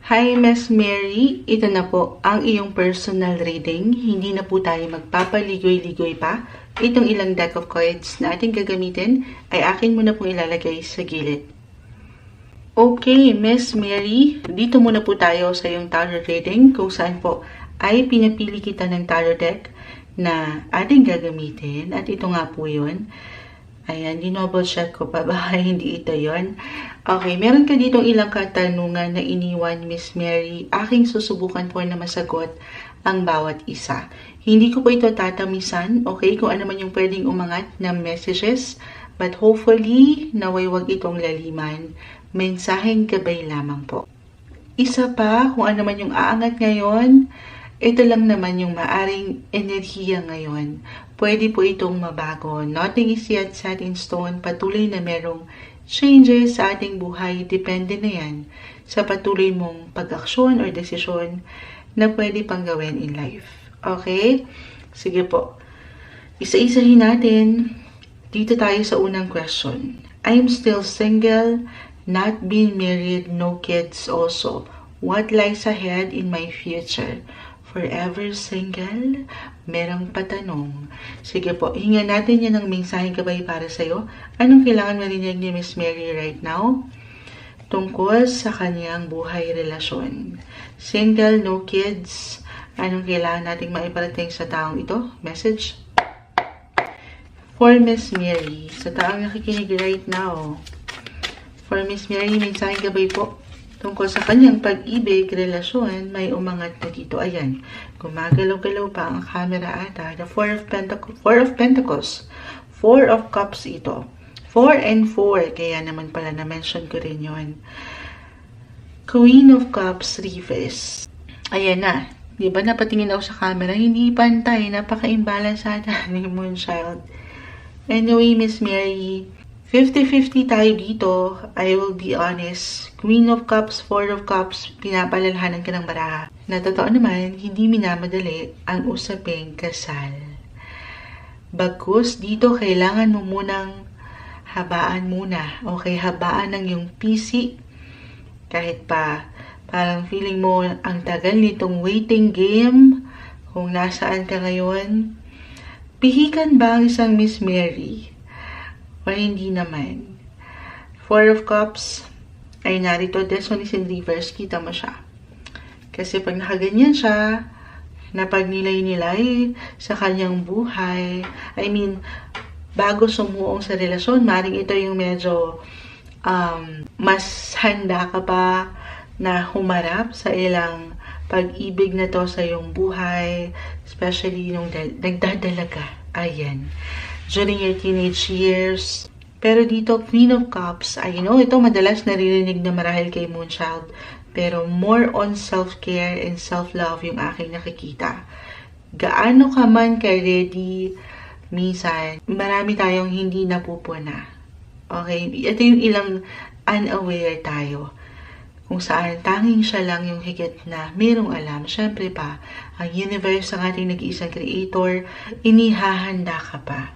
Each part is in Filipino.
Hi, Miss Mary. Ito na po ang iyong personal reading. Hindi na po tayo magpapaligoy-ligoy pa. Itong ilang deck of cards na ating gagamitin ay akin muna pong ilalagay sa gilid. Okay, Miss Mary, dito muna po tayo sa iyong tarot reading kung saan po ay pinapili kita ng tarot deck na ating gagamitin. At ito nga po yun. Ayan, dinoble check ko pa ba? Hindi ito yon. Okay, meron ka ditong ilang katanungan na iniwan, Miss Mary. Aking susubukan po na masagot ang bawat isa. Hindi ko po ito tatamisan, okay, kung ano man yung pwedeng umangat na messages. But hopefully, naway wag itong laliman. Mensaheng gabay lamang po. Isa pa, kung ano man yung aangat ngayon, ito lang naman yung maaring enerhiya ngayon. Pwede po itong mabago. Nothing is yet set in stone. Patuloy na merong changes sa ating buhay. Depende na yan sa patuloy mong pag-aksyon or desisyon na pwede pang gawin in life. Okay? Sige po. Isa-isahin natin. Dito tayo sa unang question. I'm still single, not being married, no kids also. What lies ahead in my future? Forever single? Merong patanong. Sige po, hingan natin yan ng mensaheng gabay para sa'yo. Anong kailangan marinig ni Miss Mary right now? Tungkol sa kanyang buhay relasyon. Single, no kids. Anong kailangan nating maiparating sa taong ito? Message? For Miss Mary, sa taong nakikinig right now. For Miss Mary, mensaheng gabay po. Tungkol sa kanyang pag-ibig, relasyon, may umangat na dito. Ayan, gumagalaw-galaw pa ang camera ata. The Four of Pentacles. Four of Cups ito. 4 and 4. Kaya naman pala na-mention ko rin yun. Queen of Cups, reverse. Ayan na. Di ba napatingin ako sa camera? Hindi pantay. Napaka-imbalance ata ni Moonchild. Anyway, Miss Mary, 50-50 tayo dito. I will be honest. Queen of Cups, Four of Cups, pinapalalhanan ka ng baraha. Na totoo naman, hindi minamadali ang usaping kasal. Bagkus, dito kailangan mo munang habaan muna. Okay, habaan ng yung PC. Kahit pa, parang feeling mo ang tagal nitong waiting game. Kung nasaan ka ngayon. Pihikan ba ang isang Miss Mary? O hindi naman. Four of Cups ay narito. This one is in reverse. Kita mo siya. Kasi pag nakaganyan siya, napagnilay-nilay sa kanyang buhay. I mean, bago sumuong sa relasyon, maring ito yung medyo mas handa ka pa na humarap sa ilang pag-ibig na to sa iyong buhay. Especially nung nagdadalaga. Ayan. During your teenage years. Pero dito, Queen of Cups, I know, ito madalas naririnig na marahil kay Moonchild. Pero more on self-care and self-love yung aking nakikita. Gaano ka man ka-ready, minsan, marami tayong hindi napupuna. Okay? Ito yung ilang unaware tayo. Kung saan tanging siya lang yung higit na mayroong alam. Siyempre pa, ang universe, ang ating nag-iisang creator, inihahanda ka pa.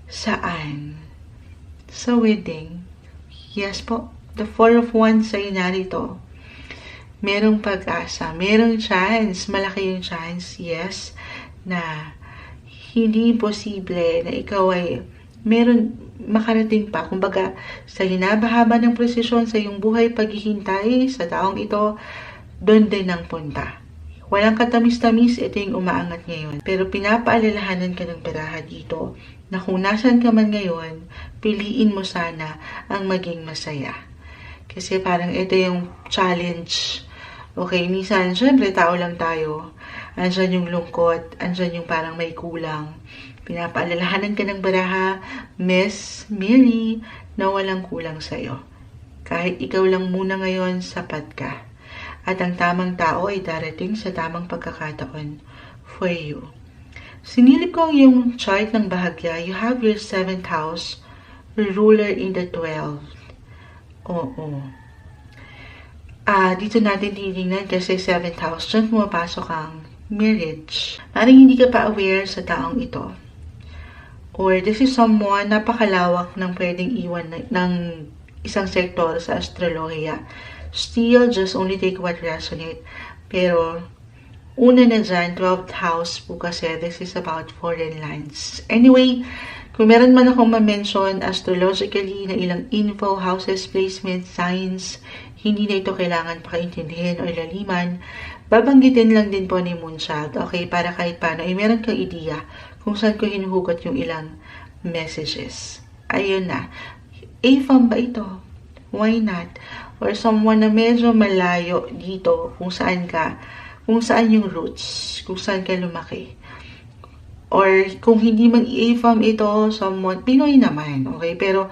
Saan? Sa wedding. Yes po. The Four of Wands ay narito. Merong pag-asa. Merong chance. Malaki yung chance. Yes. Na hindi posible na ikaw ay meron makarating pa. Kumbaga, sa hinabahaba ng presisyon sa iyong buhay, paghihintay sa taong ito, doon din ang punta. Walang katamis-tamis, ito yung umaangat ngayon. Pero pinapaalalahanan ka ng baraha dito na kung nasan ka man ngayon, piliin mo sana ang maging masaya. Kasi parang ito yung challenge. Okay, minsan, syempre tao lang tayo. Andyan yung lungkot, andyan yung parang may kulang. Pinapaalalahanan ka ng baraha, Miss Mary, na walang kulang sa'yo. Kahit ikaw lang muna ngayon, sapat ka. At ang tamang tao ay darating sa tamang pagkakataon for you. Sinilip ko ang iyong chart ng bahagya. You have your 7th house, ruler in the 12th. Oo. Dito natin titingnan kasi 7th house. Diyan pumapasok ang marriage. Maring hindi ka pa aware sa taong ito. Or this is someone napakalawak ng pwedeng iwan ng isang sektor sa astrolohiya. Still, just only take what resonate. Pero, una na dyan, 12th house po kasi, this is about foreign lands. Anyway, kung meron man akong ma-mention astrologically na ilang info, houses, placement, signs, hindi na ito kailangan pakaintindihin o laliman, babanggitin lang din po ni Moonchild, okay, para kahit paano ay meron kang ideya kung saan ko hinuhugot yung ilang messages. Ayun na. A-fam ba ito? Why not? Or someone na medyo malayo dito kung saan yung roots, kung saan ka lumaki. Or kung hindi man A-fam ito, someone, Pinoy naman, okay? Pero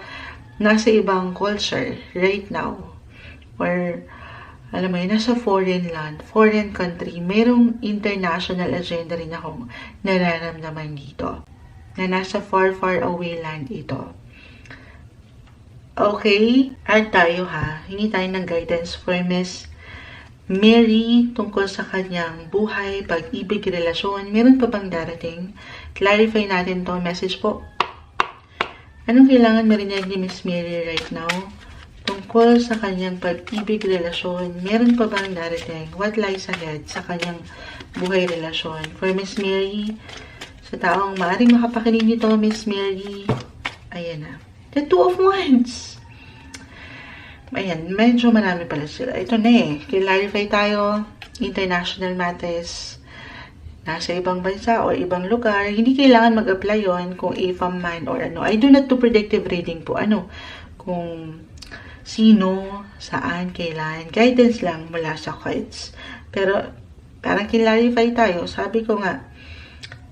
nasa ibang culture right now. Or, alam mo yun, nasa foreign land, foreign country, merong international agenda rin akong nararamdaman dito. Na nasa far, far away land ito. Okay, at tayo ha, hingi tayo ng guidance for Miss Mary tungkol sa kanyang buhay, pag-ibig, relasyon. Meron pa bang darating? Clarify natin to message po. Anong kailangan marinig ni Miss Mary right now? Tungkol sa kanyang pag-ibig, relasyon. Meron pa bang darating? What lies ahead sa kanyang buhay, relasyon? For Miss Mary, sa taong maaaring makapakinig nito, Miss Mary, ayan na. The Two of Wands. Ayan, medyo marami pala sila. Ito na eh. Clarify tayo. International matters. Nasa ibang bansa o ibang lugar. Hindi kailangan mag-apply yon kung A-fam man or ano. I do not do predictive reading po. Ano? Kung sino, saan, kailan. Guidance lang mula sa cards. Pero, parang clarify tayo. Sabi ko nga,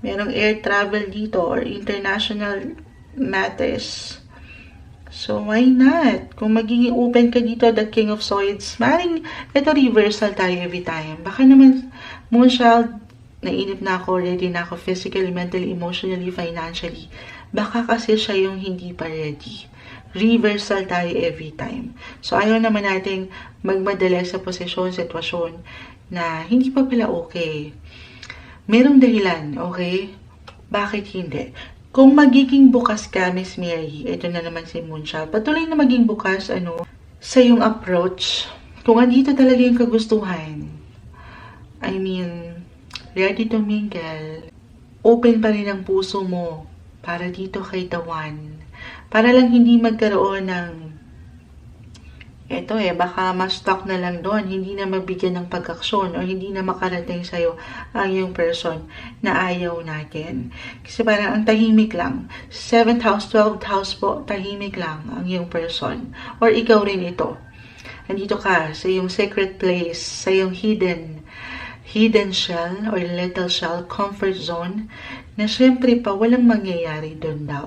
merong air travel dito or international matters. So, why not? Kung magiging open ka dito, the King of Swords, maring ito reversal tayo every time. Baka naman, Moonchild, nainip na ako, ready na ako physically, mentally, emotionally, financially. Baka kasi siya yung hindi pa ready. Reversal tayo every time. So, ayaw naman nating magmadali sa posisyon, sitwasyon na hindi pa pala okay. Merong dahilan, okay? Bakit hindi? Kung magiging bukas ka, Miss Mary, ito na naman si Moonchild, patuloy na maging bukas, sa iyong approach. Kung andito talaga yung kagustuhan, I mean, ready to mingle, open pa rin ang puso mo para dito kay the one. Para lang hindi magkaroon ng, baka ma-stuck na lang doon, hindi na mabigyan ng pag-aksyon o hindi na makarating sa'yo ang yung person na ayaw natin. Kasi parang ang tahimik lang. 7th house, 12th house po, tahimik lang ang yung person. Or ikaw rin ito. Andito ka sa yung secret place, sa yung hidden shell or little shell, comfort zone, na syempre pa walang mangyayari doon daw.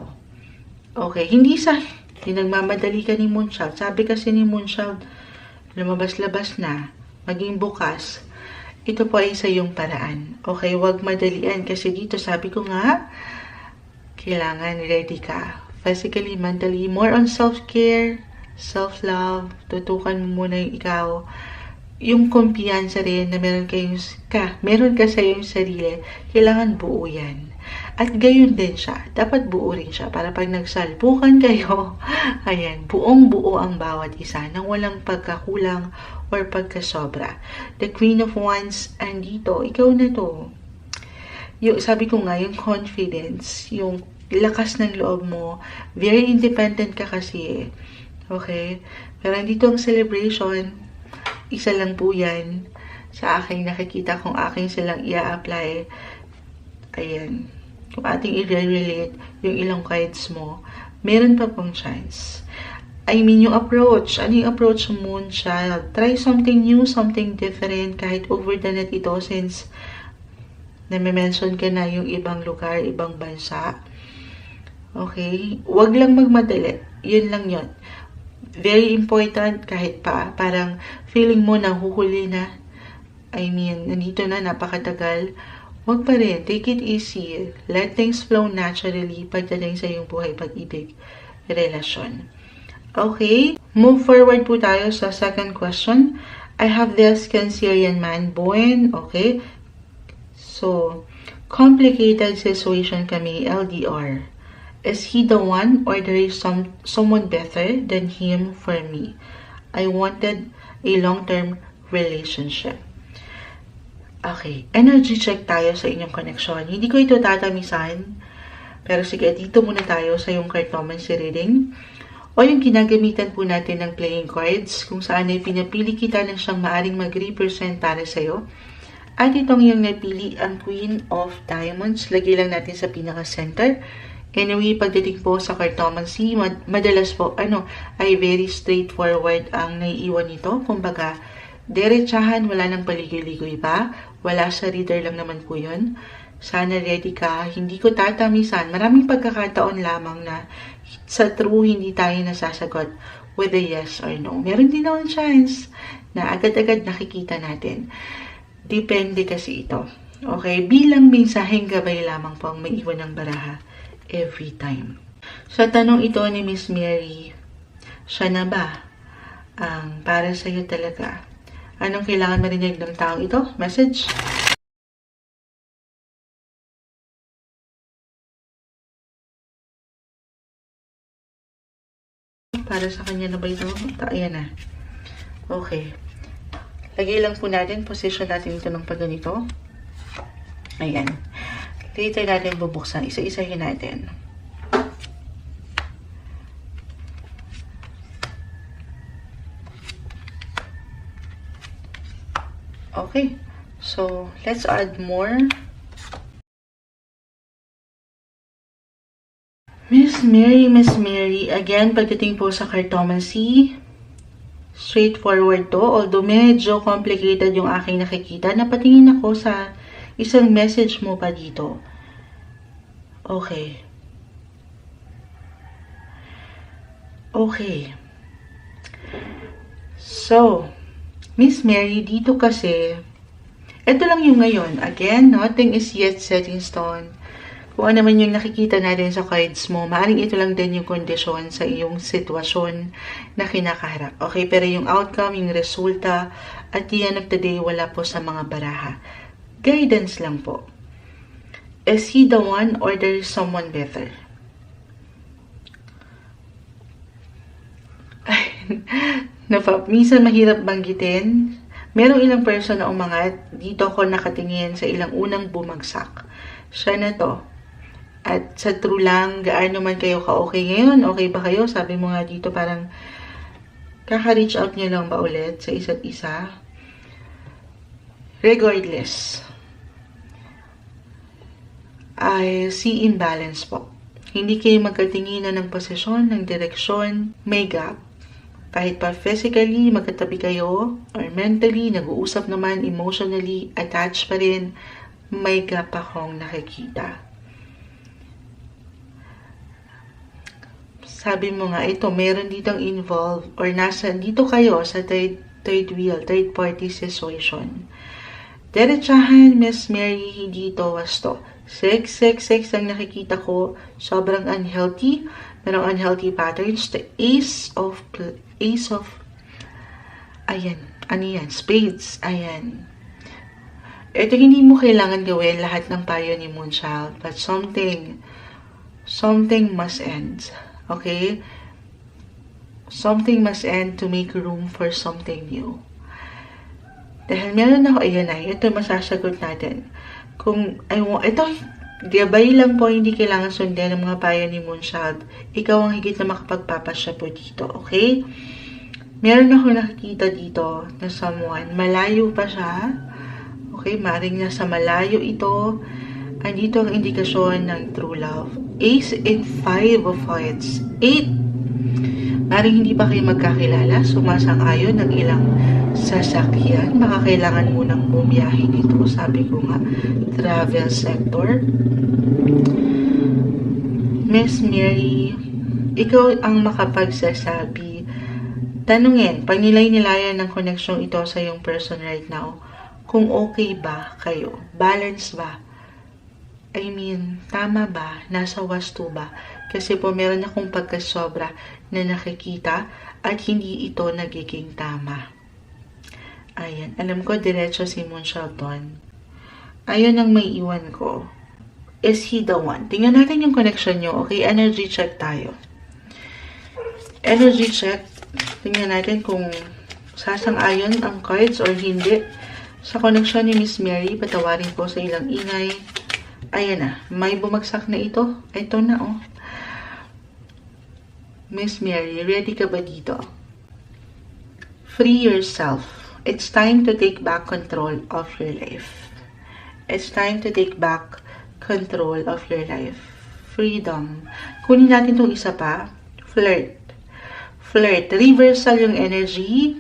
Okay, hindi nagmamadali ka ni Moonchild. Sabi kasi ni Moonchild, lumabas-labas na, maging bukas. Ito po ay sa iyong paraan. Okay, wag madalian kasi dito sabi ko nga, kailangan ready ka. Physically, mentally, more on self-care, self-love, tutukan mo muna yung ikaw. Yung kumpiyansa rin na meron ka sa iyong sarili, kailangan buo yan. At gayon din siya. Dapat buo rin siya para pag nagsalpukan kayo, ayan, buong-buo ang bawat isa nang walang pagkakulang or pagkasobra. The Queen of Wands, andito, ikaw na to. Yung, sabi ko nga, yung confidence, yung lakas ng loob mo, very independent ka kasi, okay? Pero andito ang celebration, isa lang po yan sa aking nakikita kung aking silang i-apply. Ayan. Kung ating i-relate yung ilang cards mo, meron pa pong chance. I mean, yung approach. Ano yung approach mo, Moonchild? Try something new, something different, kahit over the net ito since nami-mention ka na yung ibang lugar, ibang bansa. Okay? Huwag lang magmadali. Yun lang yun. Very important kahit pa. Parang feeling mo na huhuli na. I mean, nandito na, napakatagal. Huwag pa rin. Take it easy. Let things flow naturally pagdating sa iyong buhay, pag-ibig, relasyon. Okay? Move forward po tayo sa second question. I have this Cancerian man born. Okay? So, complicated situation kami, LDR. Is he the one or there is someone better than him for me? I wanted a long-term relationship. Okay, energy check tayo sa inyong connection. Hindi ko ito tatamisan, pero sige, dito muna tayo sa yung cartomancy reading o yung ginagamitan po natin ng playing cards kung saan ay pinapili kita ng siyang maaring mag-represent para sa'yo. At itong yung napili ang Queen of Diamonds. Lagay lang natin sa pinaka-center. Anyway, pagdating po sa cartomancy, madalas po, ay very straightforward ang naiiwan nito. Kumbaga, diretsahan, wala nang paligoy-ligoy pa. Wala sa reader lang naman po yun. Sana ready ka. Hindi ko tatamisan. Maraming pagkakataon lamang na sa true, hindi tayo nasasagot with a yes or no. Meron din naman chance na agad-agad nakikita natin. Depende kasi ito. Okay? Bilang mensaheng gabay lamang po ang maiwan ng baraha every time. Sa tanong ito ni Miss Mary, siya na ba ang para sa'yo talaga? Anong kailangan marinig ng taong ito? Message? Para sa kanya na ba ito? Ayan na. Okay. Lagay lang po natin, position natin ito ng pagganito. Ayan. Later natin bubuksan. Isa-isahin natin. Okay. So, let's add more. Miss Mary, again, pagdating po sa cartomancy, straightforward to, although medyo complicated yung aking nakikita. Napatingin ako sa isang message mo pa dito. Okay. Okay. So, Miss Mary, dito kasi, ito lang yung ngayon. Again, nothing is yet set in stone. Kung ano man yung nakikita natin sa cards mo, maaaring ito lang din yung kondisyon sa iyong sitwasyon na kinakaharap. Okay, pero yung outcome, yung resulta, at the end of the day, wala po sa mga baraha. Guidance lang po. Is he the one or there is someone better? Minsan mahirap banggitin. Merong ilang person na umangat. Dito ako nakatingin sa ilang unang bumagsak. Siya na to. At sa true lang, gaano man kayo ka-okay ngayon? Okay ba kayo? Sabi mo nga dito parang kaka-reach out nyo lang ba ulit sa isa't isa? Regardless, I see imbalance po. Hindi kayo magkatinginan ng posisyon, ng direksyon, may gap. Kahit pa physically, magkatabi kayo, or mentally, nag-uusap naman, emotionally, attached pa rin, may gap akong nakikita. Sabi mo nga, ito, meron ditong involved or dito kayo sa third wheel, third party situation. Diretsahan, Miss Mary, hindi ito wasto. Sex ang nakikita ko. Sobrang unhealthy. Merong unhealthy patterns. The ace of, ayan, ano yan? Spades, ayan. Ito, hindi mo kailangan gawin lahat ng payo ni Moonchild, but something must end. Okay? Something must end to make room for something new. Dahil meron ako, ayan ay, ito masasagot natin. Ito, gabay lang po, hindi kailangan sundin ng mga payo ni Moonchild. Ikaw ang higit na makapagpapasya po dito, okay? Meron ako nakikita dito na someone, malayo pa siya. Okay, maring nasa malayo ito. Andito ang indikasyon ng true love. Ace and 5 of Hearts. 8. Maring hindi pa kayo magkakilala. Sumasang-ayon ng ilang sasakyan. Baka kailangan mo nang bumiyahe dito. Sabi ko nga, travel sector. Miss Mary, ikaw ang makapagsasabi. Tanungin, pag nilay-nilayan ng connection ito sa yung person right now, kung okay ba kayo? Balance ba? I mean, tama ba? Nasa wasto ba? Kasi po meron akong pagkasobra na nakikita at hindi ito nagiging tama. Ayan. Alam ko, diretso si Moonchild doon. Ayun ang may iwan ko. Is he the one? Tingnan natin yung connection nyo. Okay, energy check tayo. Energy check. Tingnan natin kung sasang-ayon ang cards or hindi sa koneksyon ni Miss Mary. Patawarin po sa ilang ingay. Ayan na, may bumagsak na ito. Ito na, oh. Miss Mary, ready ka ba dito? Free yourself. It's time to take back control of your life. It's time to take back control of your life. Freedom. Kunin natin itong isa pa. Flirt. Flirt. Reversal yung energy.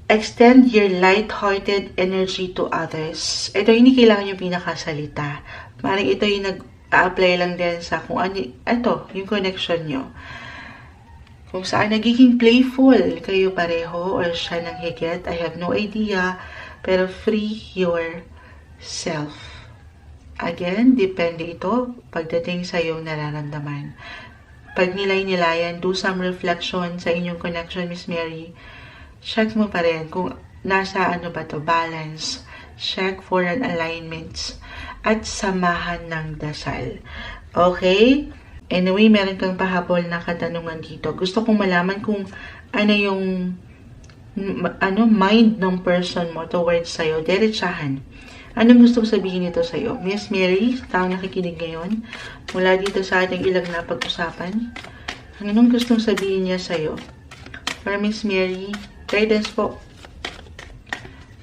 Extend your light-hearted energy to others. Ito, hindi kailangan yung pinakasalita. Parang ito yung nag-a-apply lang din sa kung ano, ito, yung connection nyo. Kung saan nagiging playful kayo pareho or siya nang higit, I have no idea. Pero free yourself. Again, depende ito pagdating sa iyong nararamdaman. Pag nilay-nilayan, do some reflection sa inyong connection, Miss Mary. Check mo pa rin kung nasa ano ba to, balance. Check for an alignments. At samahan ng dasal. Okay? Anyway, meron kang pahabol na katanungan dito. Gusto kong malaman kung ano yung mind ng person mo towards sa'yo. Diretsahan. Anong gusto sabihin nito sa'yo? Miss Mary, taong nakikinig ngayon, mula dito sa ating ilang napag-usapan, anong gustong sabihin niya sa'yo? For Miss Mary, guidance po.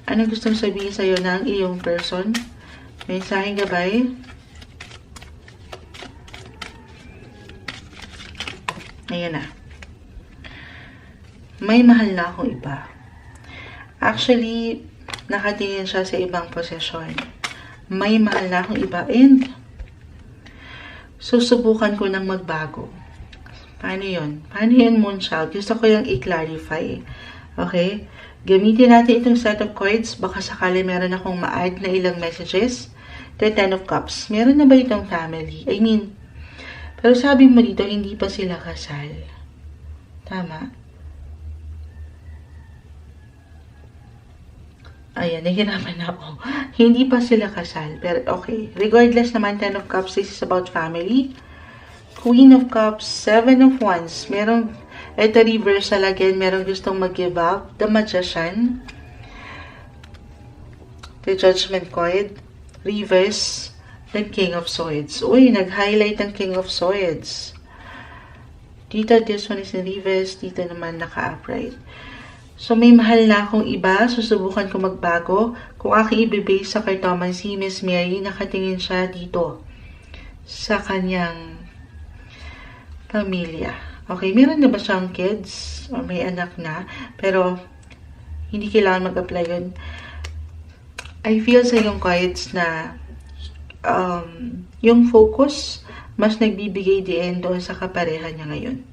Anong gustong sabihin sa'yo ng iyong person? Mensaheng gabay. Ayan na. May mahal na akong iba. Actually, nakatingin siya sa ibang posisyon. May mahal na akong iba and susubukan ko ng magbago. Paano yun? Paano yun, Moonchild? Gusto ko yung i-clarify. Okay? Gamitin natin itong set of cards. Baka sakali meron akong ma-add na ilang messages. The Ten of Cups. Meron na ba itong family? I mean, pero sabi mo dito, hindi pa sila kasal. Tama? Ayan, nahihirapan ako. Hindi pa sila kasal. Pero okay. Regardless naman, Ten of Cups, this is about family. Queen of Cups, Seven of Wands. Merong, ito reversal again, merong gustong mag-give up. The Magician. The Judgment card. Reverse. The King of Swords. Uy, nag-highlight ang King of Swords. Dito, this one is in reverse. Dito naman naka-upright. So, may mahal na akong iba. Susubukan ko magbago. Kung aking ibibase sa cartomancy, Miss Mary, nakatingin siya dito sa kanyang pamilya. Okay, meron na ba siyang kids? O may anak na? Pero, hindi kailangan mag-apply yun. I feel sa yung cards na yung focus, mas nagbibigay din doon sa kapareha niya ngayon.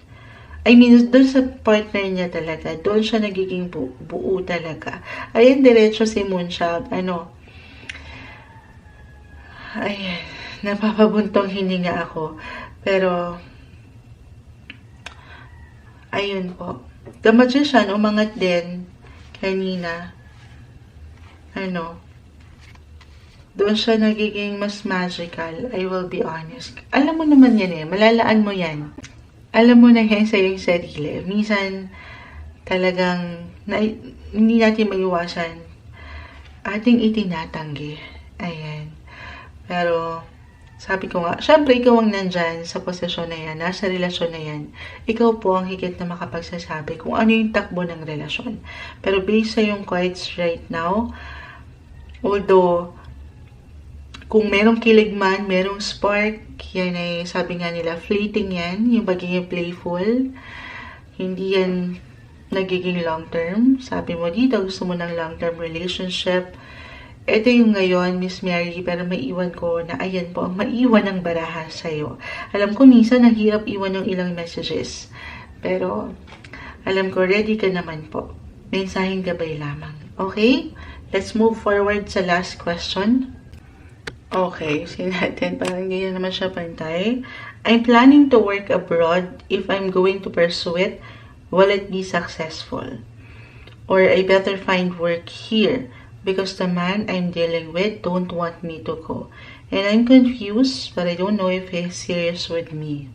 I mean, doon sa partner niya talaga, doon siya nagiging buo talaga. Ayan, diretso si Moonchild. Ayan, napapabuntong hininga ako. Pero, ayun po. The Magician, umangat din kanina. Doon siya nagiging mas magical. I will be honest. Alam mo naman yan eh. Malalaan mo yan. Alam mo na yan sa iyong sarili. Minsan, talagang hindi natin maiwasan. Ating itinatanggi. Ayan. Pero, sabi ko nga, syempre ikaw ang nandyan sa posisyon na yan, nasa relasyon na yan. Ikaw po ang higit na makapagsasabi kung ano yung takbo ng relasyon. Pero based sa yung cards right now, although, kung merong kilig man, merong spark, yan ay, sabi nga nila, fleeting yan, yung pagiging playful. Hindi yan nagiging long-term. Sabi mo dito, gusto mo ng long-term relationship. Ito yung ngayon, Miss Mary, pero maiwan ko na ayan po, ang maiwan ng baraha sa'yo. Alam ko, minsan naghirap iwan yung ilang messages. Pero, alam ko, ready ka naman po. Mensaheng gabay lamang. Okay? Let's move forward sa last question. Okay, sige natin. Parang ganyan naman siya pantay. I'm planning to work abroad. If I'm going to pursue it, will it be successful? Or I better find work here because the man I'm dealing with don't want me to go. And I'm confused, but I don't know if he's serious with me.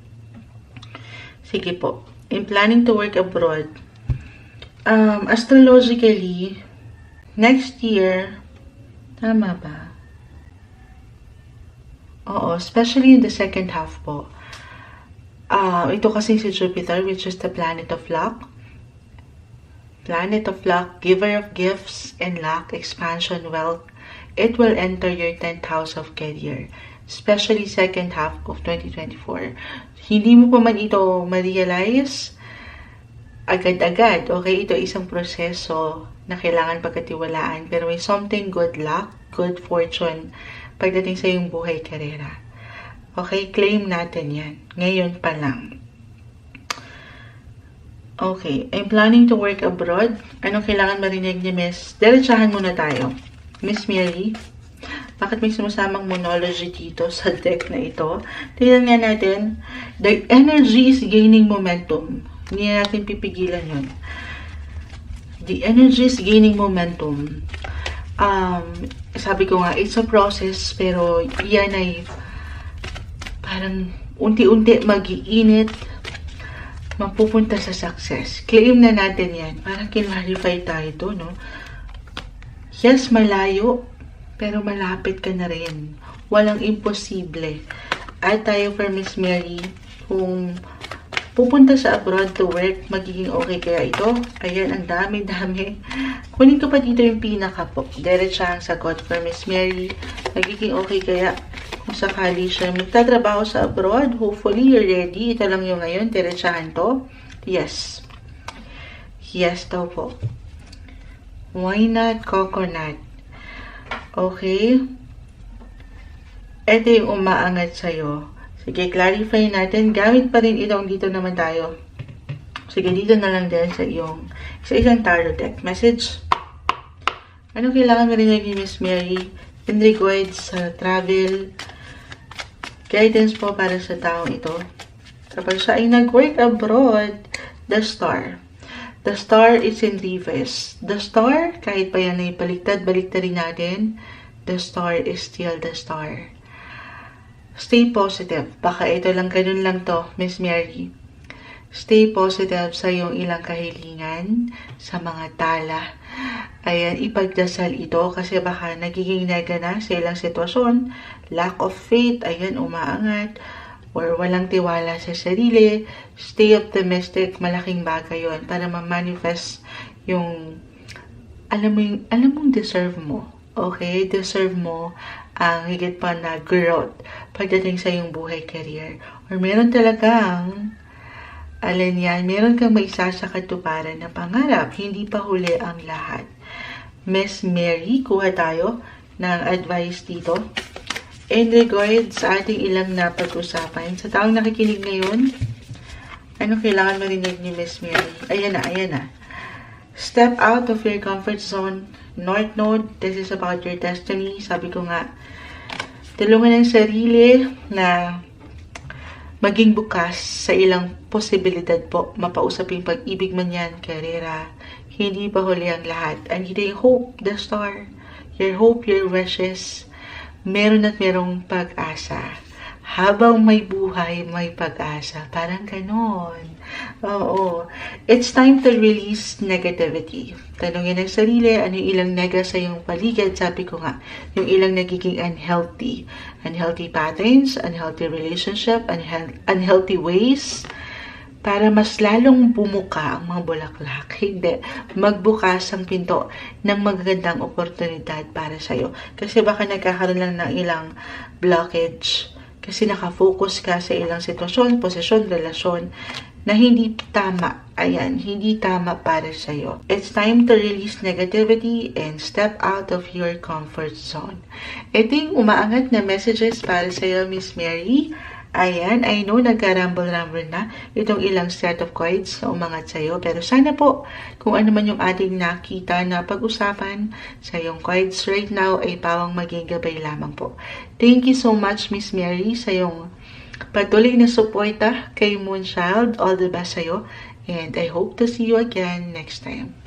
Sige po. I'm planning to work abroad. Astrologically, next year, tama ba? Oo, especially in the second half po. Ito kasi si Jupiter, which is the planet of luck. Planet of luck, giver of gifts and luck, expansion, wealth. It will enter your 10th house of career, especially second half of 2024. Hindi mo pa man ito ma-realize agad-agad. Okay, ito isang proseso na kailangan pagkatiwalaan. Pero may something good luck, good fortune pagdating sa iyong buhay karera. Okay, claim natin yan. Ngayon pa lang. Okay, I'm planning to work abroad. Anong kailangan marinig ni Miss? Diretsahan muna tayo. Miss Mary, bakit may sumasamang monology dito sa deck na ito? Tingnan nga natin. The energy is gaining momentum. Hindi natin pipigilan yun. The energy is gaining momentum. Sabi ko nga, it's a process, pero yan ay parang unti-unti mag-iinit, mapupunta sa success. Claim na natin yan. Parang kinlarify tayo to, no? Yes, malayo, pero malapit ka na rin. Walang imposible. At tayo for Miss Mary, kung pupunta sa abroad to work, magiging okay kaya ito? Ayan, ang dami-dami. Kunin ko pa dito yung pinaka po. Diretso ang sagot for Miss Mary. Magiging okay kaya kung sakali siya magtatrabaho sa abroad? Hopefully, you're ready. Ito lang yung ngayon. Diretsahan to. Yes. Yes daw po. Why not coconut? Okay. Ito yung umaangat sa'yo. Sige, clarify natin. Gamit pa rin itong dito naman tayo. Sige, dito na lang din sa iyong sa isang tarot deck. Message. Ano kailangan marinig ni Miss Mary? In regards sa travel, guidance po para sa taong ito. Kapag siya ay nag-work abroad, the star. The star is in reverse. The star, kahit pa yan ay baliktad-baliktarin natin, the star is still the star. Stay positive. Baka ito lang, ganun lang to, Miss Mary. Stay positive sa iyong ilang kahilingan, sa mga tala. Ayan, ipagdasal ito kasi baka nagiging nega na sa ilang sitwasyon. Lack of faith, ayan, umaangat. Or walang tiwala sa sarili. Stay optimistic, malaking bagay yun para ma-manifest yung alam mong deserve mo. Okay? Deserve mo ang higit pa na growth pagdating sa iyong buhay career. Or meron talagang meron kang maisa sa katuparan na pangarap. Hindi pa huli ang lahat. Miss Mary, kuha tayo ng advice dito. In regards sa ating ilang napag-usapan, sa taong nakikinig ngayon, ano kailangan marinig ni Miss Mary? Ayan na. Step out of your comfort zone. North Node, this is about your destiny. Sabi ko nga, tulungan ang sarili na maging bukas sa ilang posibilidad po. Mapausap yung pag-ibig man yan, karera. Hindi pa huli ang lahat. Andito yung hope, the star. Your hope, your wishes. Meron at merong pag-asa. Habang may buhay, may pag-asa. Parang ganon. Oo. It's time to release negativity. Tanungin ang sarili, ano yung ilang nega sa iyong paligid? Sabi ko nga, yung ilang nagiging unhealthy. Unhealthy patterns, unhealthy relationship, unhealthy ways. Para mas lalong bumuka ang mga bulaklak. Hindi. Magbukas ang pinto ng magagandang oportunidad para sa'yo. Kasi baka nagkakaroon lang ng ilang blockage. Kasi nakafocus ka sa ilang sitwasyon, posisyon, relasyon na hindi tama. Ayan, hindi tama para sa'yo. It's time to release negativity and step out of your comfort zone. Ito yung umaangat na messages para sa'yo, Miss Mary. Ayan, I know nagka-rumble-rumble na itong ilang set of cards na umangat sa'yo. Pero sana po, kung ano man yung ating nakita na pag-usapan sa iyong cards right now, ay pawang maging gabay lamang po. Thank you so much, Miss Mary, sa iyong patuloy na suporta kay Moonchild. All the best sa'yo. And I hope to see you again next time.